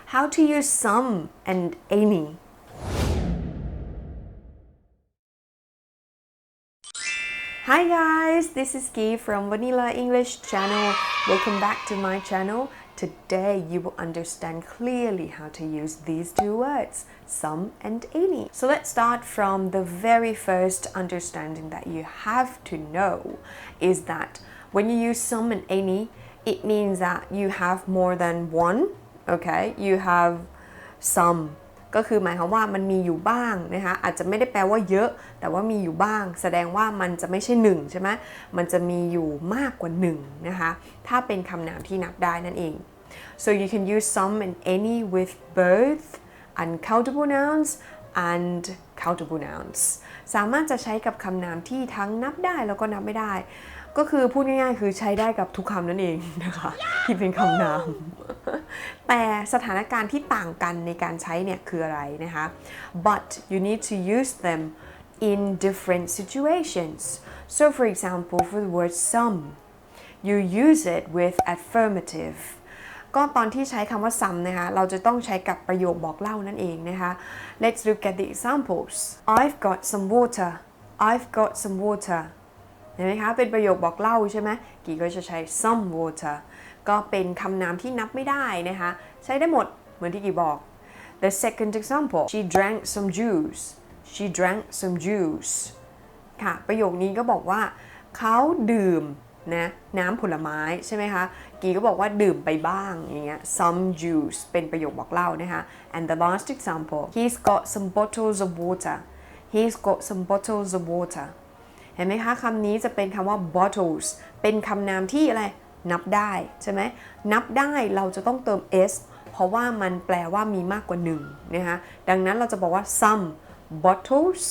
how to use some and any. Hi guys, this is Ki from Vanillaenglishchannel. Welcome back to my channel. Today you will understand clearly how to use these two words, some and any. So let's start from the very first understanding that you have to know is that when you use some and any, it means that you have more than one, okay? You have some ก็คือหมายความว่ามันมีอยู่บ้างนะคะอาจจะไม่ได้แปลว่าเยอะแต่ว่ามีอยู่บ้างแสดงว่ามันจะไม่ใช่1ใช่ไหมมันจะมีอยู่มากกว่า1นะคะถ้าเป็นคำนามที่นับได้นั่นเอง so you can use some and any with both uncountable nouns and countable nouns สามารถจะใช้กับคำนามที่ทั้งนับได้แล้วก็นับไม่ได้ก็คือพูดง่ายๆคือใช้ได้กับทุกคำนั่นเองนะคะที่เป็นคำนามแต่สถานการณ์ที่ต่างกันในการใช้เนี่ยคืออะไรนะคะ but you need to use them in different situations so for example for the word some you use it with affirmative ก็ตอนที่ใช้คำว่า some นะคะเราจะต้องใช้กับประโยคบอกเล่านั่นเองนะคะ let's look at the examples I've got some water I've got some waterเห็นไหมคะเป็นประโยคบอกเล่าใช่ไหมกีก็จะใช้ some water ก็เป็นคำนามที่นับไม่ได้นะคะใช้ได้หมดเหมือนที่กีบอก the second example she drank some juice she drank some juice ค่ะประโยคนี้ก็บอกว่าเขาดื่มนะน้ำผลไม้ใช่ไหมคะกีก็บอกว่าดื่มไปบ้างอย่างเงี้ย some juice เป็นประโยคบอกเล่านะคะ and the last example he's got some bottles of water he's got some bottles of waterเห็นไหมคะคำนี้จะเป็นคำว่า bottles เป็นคำนามที่อะไรนับได้ใช่ไหมนับได้เราจะต้องเติม s เพราะว่ามันแปลว่ามีมากกว่า1นะคะดังนั้นเราจะบอกว่า some bottles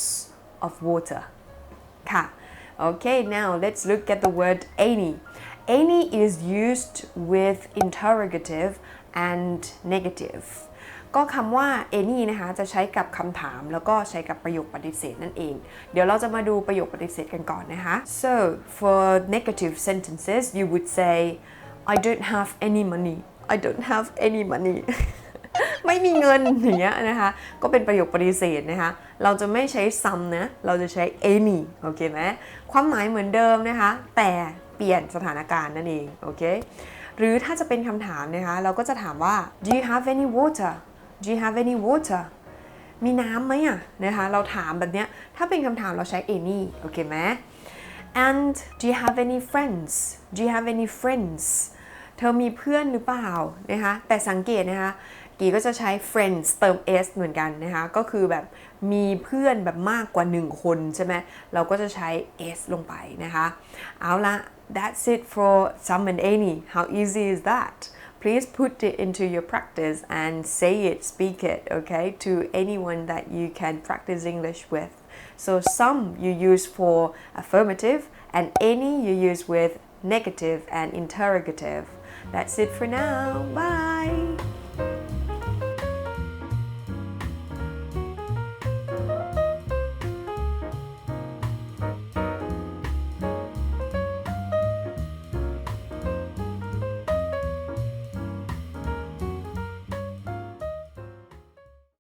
of water ค่ะ okay now let's look at the word any any is used with interrogative and negativeก็คำว่า any นะคะจะใช้กับคำถามแล้วก็ใช้กับประโยคปฏิเสธนั่นเองเดี๋ยวเราจะมาดูประโยคปฏิเสธกันก่อนนะคะ so for negative sentences you would say I don't have any money I don't have any money ไม่มีเงินอย่างเงี้ยนะคะก็เป็นประโยคปฏิเสธนะคะเราจะไม่ใช้ some นะเราจะใช้ any โอเคไหมความหมายเหมือนเดิมนะคะแต่เปลี่ยนสถานการณ์นั่นเองโอเคหรือถ้าจะเป็นคำถามนะคะเราก็จะถามว่า do you have any water Do you have any water มีน้ำไหมอ่ะนะคะเราถามแบบเนี้ยถ้าเป็นคำถามเราใช้ any โอเคไหม and do you have any friends Do you have any friends เธอมีเพื่อนหรือเปล่านะคะแต่สังเกตนะคะกีก็จะใช้ friends เติม s เหมือนกันนะคะก็คือแบบมีเพื่อนแบบมากกว่า1คนใช่ไหมเราก็จะใช้ s ลงไปนะคะเอาละ that's it for some and any how easy is that Please put it into your practice and say it, speak it, okay, to anyone that you can practice English with. So some you use for affirmative and any you use with negative and interrogative. That's it for now. Bye!